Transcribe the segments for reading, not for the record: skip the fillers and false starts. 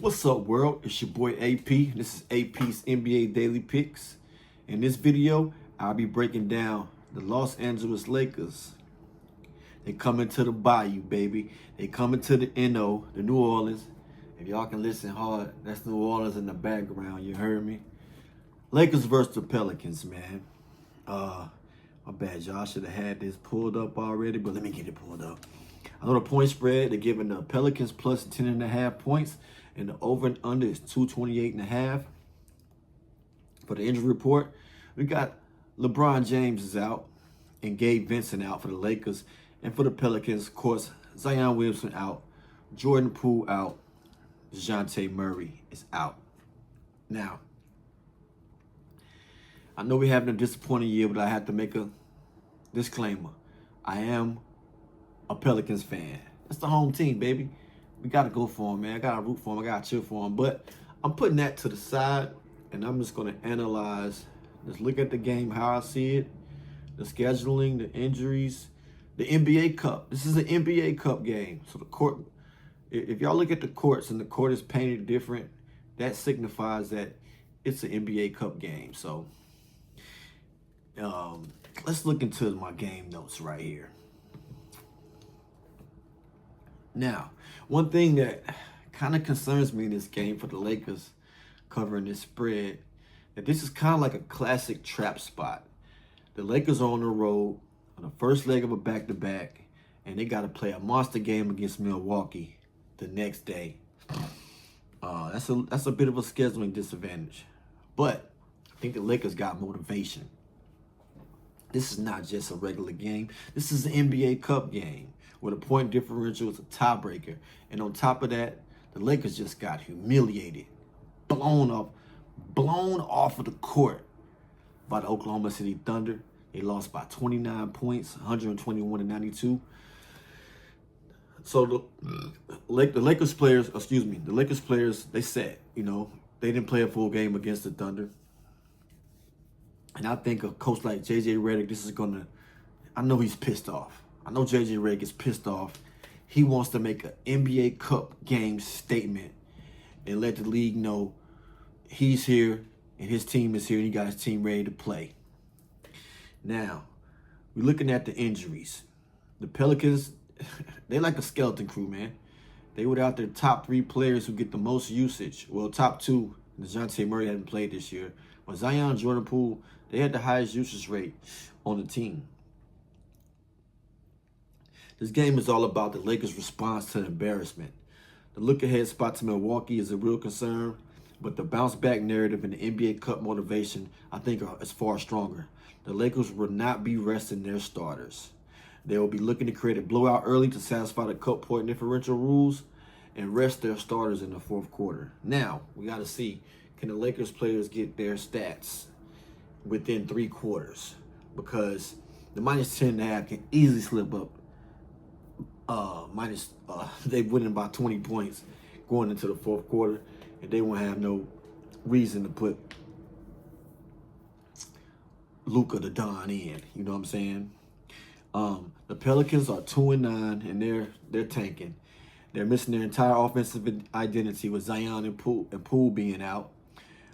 What's up, world? It's your boy AP. This is AP's NBA Daily Picks. In this video, I'll be breaking down the Los Angeles Lakers. They coming to the Bayou, baby. They coming to the NO, the New Orleans. If y'all can listen hard, that's New Orleans in the background. You heard me? Lakers versus the Pelicans, man. My bad, y'all. I should have had this pulled up already, but let me get it pulled up. I know the point spread, they're giving the Pelicans plus 10.5 points, and the over and under is 228.5. For the injury report, we got LeBron James is out and Gabe Vincent out for the Lakers. And for the Pelicans, of course, Zion Williamson out, Jordan Poole out, DeJounte Murray is out. Now, I know we're having a disappointing year, but I have to make a disclaimer. I am a Pelicans fan. That's the home team, baby. We got to go for them, man. I got to root for them. I got to cheer for them. But I'm putting that to the side, and I'm just going to analyze, just look at the game, how I see it, the scheduling, the injuries, the NBA Cup. This is an NBA Cup game. So the court, if y'all look at the courts and the court is painted different, that signifies that it's an NBA Cup game. So let's look into my game notes right here. Now, one thing that kind of concerns me in this game for the Lakers covering this spread, that this is kind of like a classic trap spot. The Lakers are on the road on the first leg of a back-to-back, and they got to play a monster game against Milwaukee the next day. That's a bit of a scheduling disadvantage. But I think the Lakers got motivation. This is not just a regular game. This is an NBA Cup game where the point differential is a tiebreaker. And on top of that, the Lakers just got humiliated, blown off of the court by the Oklahoma City Thunder. They lost by 29 points, 121-92. So the Lakers players, they said, they didn't play a full game against the Thunder. And I think a coach like J.J. Redick, I know he's pissed off. I know J.J. Redick is pissed off. He wants to make an NBA Cup game statement and let the league know he's here and his team is here and he got his team ready to play. Now, we're looking at the injuries. The Pelicans, they like a skeleton crew, man. They without their top 3 players who get the most usage. Well, top 2, DeJounte Murray hadn't played this year. But Zion and Jordan Poole, they had the highest usage rate on the team. This game is all about the Lakers' response to the embarrassment. The look-ahead spot to Milwaukee is a real concern, but the bounce-back narrative and the NBA Cup motivation, I think, is far stronger. The Lakers will not be resting their starters. They will be looking to create a blowout early to satisfy the cup point differential rules and rest their starters in the fourth quarter. Now, we got to see, can the Lakers players get their stats within 3 quarters? Because the minus 10.5 can easily slip up. They winning by 20 points going into the fourth quarter, and they won't have no reason to put Luka the Don in. You know what I'm saying? The Pelicans are 2-9, and they're tanking. They're missing their entire offensive identity with Zion and Poole being out.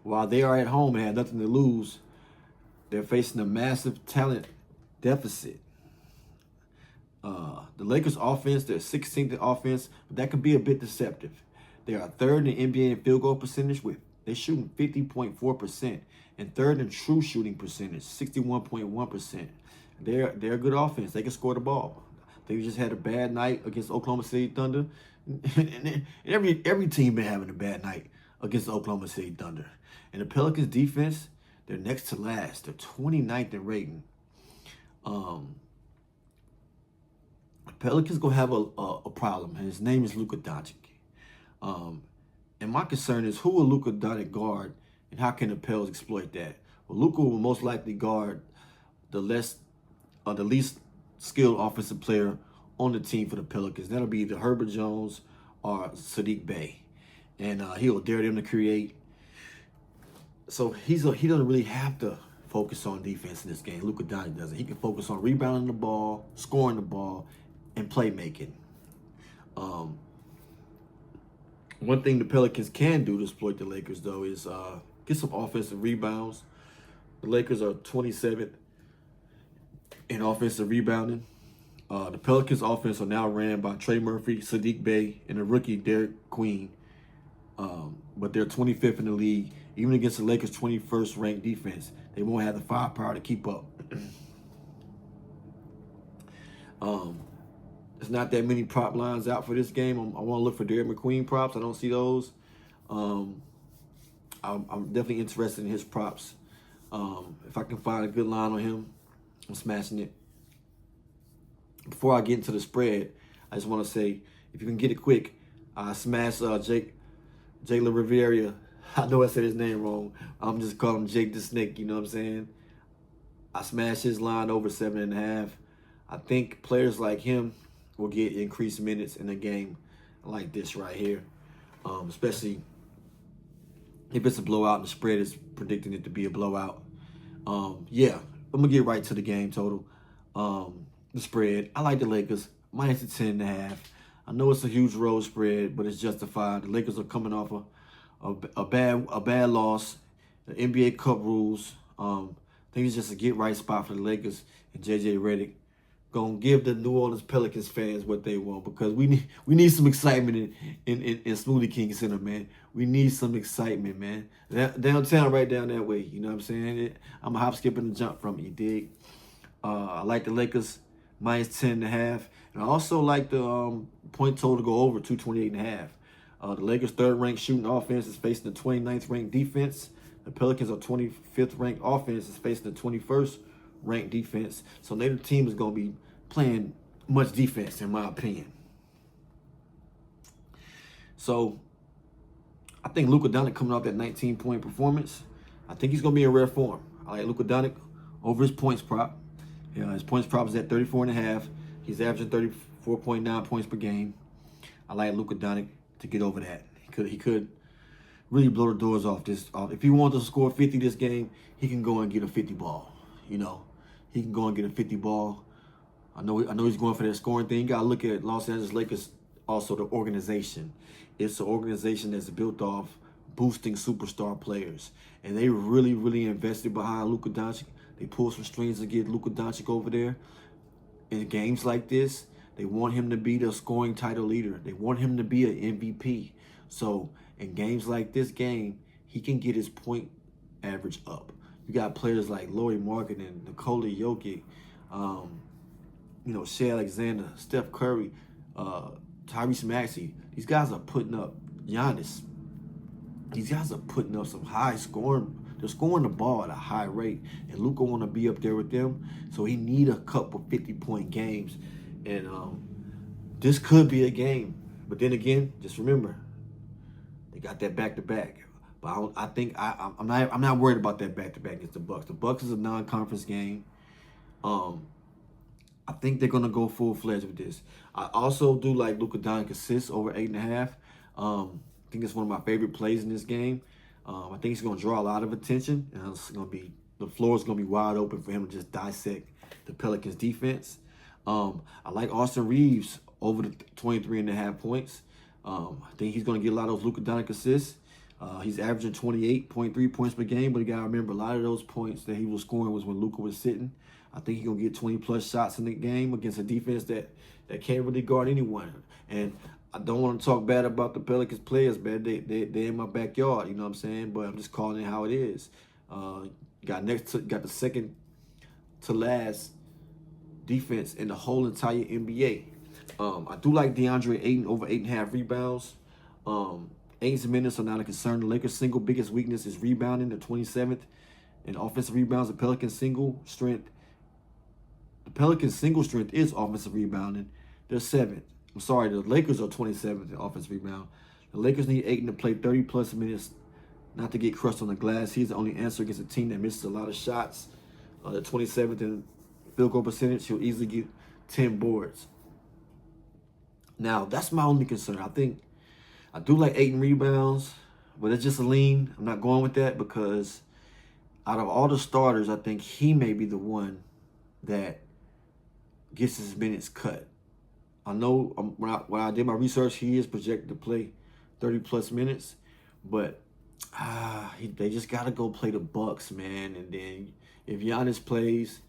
While they are at home and have nothing to lose, they're facing a massive talent deficit. The Lakers' offense, they're 16th in offense, but that can be a bit deceptive. They are 3rd in NBA in field goal percentage they're shooting 50.4%, and 3rd in true shooting percentage, 61.1%. They're a good offense. They can score the ball. They just had a bad night against Oklahoma City Thunder. And every team been having a bad night against the Oklahoma City Thunder. And the Pelicans defense, they're next to last. They're 29th in rating. The Pelicans gonna have a problem, and his name is Luka Doncic. And my concern is, who will Luka Doncic guard, and how can the Pels exploit that? Well, Luka will most likely guard the least skilled offensive player on the team for the Pelicans. That'll be either Herbert Jones or Sadiq Bey. And he'll dare them to create. So he doesn't really have to focus on defense in this game. Luka Doncic doesn't. He can focus on rebounding the ball, scoring the ball, and playmaking. One thing the Pelicans can do to exploit the Lakers, though, is get some offensive rebounds. The Lakers are 27th in offensive rebounding. The Pelicans' offense are now ran by Trey Murphy, Sadiq Bey, and the rookie Derek Queen. But they're 25th in the league. Even against the Lakers' 21st ranked defense, they won't have the firepower to keep up. There's not that many prop lines out for this game. I want to look for Derek McQueen props. I don't see those. I'm definitely interested in his props. If I can find a good line on him, I'm smashing it. Before I get into the spread, I just want to say, if you can get it quick, I smashed Jalen Rivera. I know I said his name wrong. I'm just calling him Jake the Snake, you know what I'm saying? I smashed his line over 7.5. I think players like him will get increased minutes in a game like this right here, especially if it's a blowout and the spread is predicting it to be a blowout. Yeah, I'm going to get right to the game total. The spread, I like the Lakers, minus the 10.5. I know it's a huge road spread, but it's justified. The Lakers are coming off a bad loss. The NBA Cup rules. I think it's just a get right spot for the Lakers and JJ Redick. Gonna give the New Orleans Pelicans fans what they want, because we need some excitement in Smoothie King Center, man. We need some excitement, man. Downtown, right down that way. You know what I'm saying? I'm a hop, skip, and a jump from it. You dig? I like the Lakers minus 10.5, and I also like the point total to go over 228.5. The Lakers' third-ranked shooting offense is facing the 29th ranked defense. The Pelicans are 25th ranked offense is facing the 21st ranked defense. So neither team is going to be playing much defense, in my opinion. So I think Luka Doncic coming off that 19-point performance, I think he's going to be in rare form. I like Luka Doncic over his points prop. His points prop is at 34.5. He's averaging 34.9 points per game. I like Luka Doncic to get over that. He could really blow the doors off this. If he wants to score 50 this game, he can go and get a 50 ball. You know, he can go and get a 50 ball. I know he's going for that scoring thing. You got to look at Los Angeles Lakers, also the organization. It's an organization that's built off boosting superstar players. And they really, really invested behind Luka Doncic. They pulled some strings to get Luka Doncic over there. In games like this, they want him to be the scoring title leader. They want him to be an MVP. So in games like this game, he can get his point average up. You got players like Lauri Markkanen, Nikola Jokic, Shea Alexander, Steph Curry, Tyrese Maxey. These guys are putting up, Giannis. These guys are putting up some high scoring. They're scoring the ball at a high rate, and Luka want to be up there with them. So he need a couple 50-point games, and this could be a game. But then again, just remember, they got that back-to-back. But I'm not worried about that back-to-back against the Bucks. The Bucks is a non-conference game. I think they're gonna go full-fledged with this. I also do like Luka Doncic assists over 8.5. I think it's one of my favorite plays in this game. I think he's gonna draw a lot of attention, and the floor is gonna be wide open for him to just dissect the Pelicans defense. I like Austin Reeves over the 23.5 points. I think he's gonna get a lot of those Luka Doncic assists. He's averaging 28.3 points per game, but you got to remember, a lot of those points that he was scoring was when Luka was sitting. I think he's going to get 20-plus shots in the game against a defense that can't really guard anyone. And I don't want to talk bad about the Pelicans players, man. They're in my backyard, you know what I'm saying? But I'm just calling it how it is. Got the second to last defense in the whole entire NBA. I do like DeAndre Ayton over 8.5 rebounds. Ayton's minutes are not a concern. The Lakers' single biggest weakness is rebounding. They're 27th in offensive rebounds. The Pelicans' single strength is offensive rebounding. They're 7th. I'm sorry, the Lakers are 27th in offensive rebound. The Lakers need Ayton to play 30-plus minutes, not to get crushed on the glass. He's the only answer against a team that misses a lot of shots. They're 27th in field goal percentage. He'll easily get 10 boards. Now, that's my only concern. I do like 8 rebounds, but it's just a lean. I'm not going with that because out of all the starters, I think he may be the one that gets his minutes cut. I know when I did my research, he is projected to play 30-plus minutes. But they just got to go play the Bucks, man. And then if Giannis plays,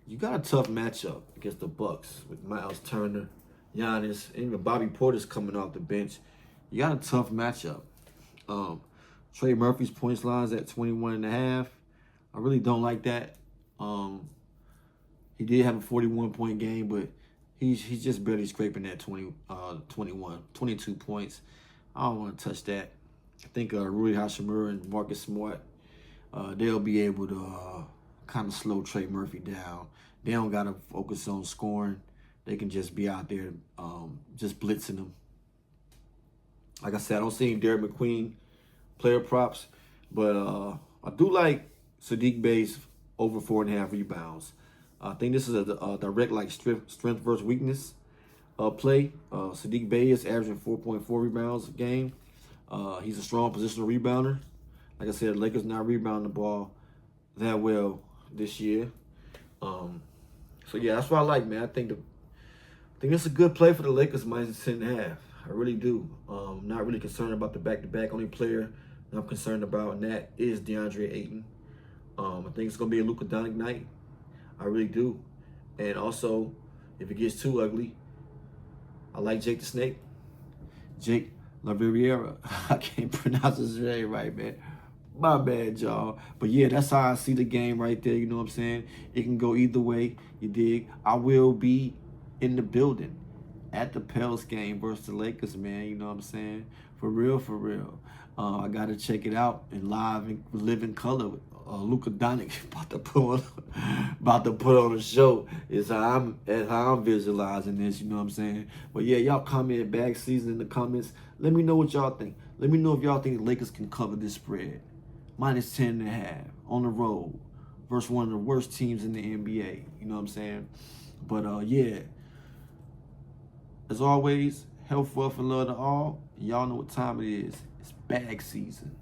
you got a tough matchup against the Bucks with Miles Turner, Giannis, and even Bobby Porter's coming off the bench. You got a tough matchup. Trey Murphy's points line's at 21.5. I really don't like that. He did have a 41-point game, but he's just barely scraping that 22 points. I don't want to touch that. I think Rui Hachimura and Marcus Smart, they'll be able to kind of slow Trey Murphy down. They don't got to focus on scoring. They can just be out there just blitzing them. Like I said, I don't see any Derek McQueen player props, but I do like Sadiq Bey's over 4.5 rebounds. I think this is a direct like strength versus weakness play. Sadiq Bey is averaging 4.4 rebounds a game. He's a strong positional rebounder. Like I said, the Lakers not rebounding the ball that well this year. So yeah, that's what I like, man. I think it's a good play for the Lakers minus 10.5. I really do. I'm not really concerned about the back-to-back. Only player that I'm concerned about, and that is DeAndre Ayton. I think it's gonna be a Luka Doncic night. I really do. And also, if it gets too ugly, I like Jake the Snake. Jake LaViera. I can't pronounce his name right, man. My bad, y'all. But yeah, that's how I see the game right there. You know what I'm saying? It can go either way. You dig? I will be in the building at the Pels game versus the Lakers, man. You know what I'm saying? For real, for real. I got to check it out in live and living color with Luka Doncic about to put on a show. Is how I'm visualizing this. You know what I'm saying? But yeah, y'all comment bag season in the comments. Let me know what y'all think. Let me know if y'all think the Lakers can cover this spread. Minus 10.5 on the road versus one of the worst teams in the NBA. You know what I'm saying? But yeah. As always, health, wealth, and love to all. Y'all know what time it is. It's bag season.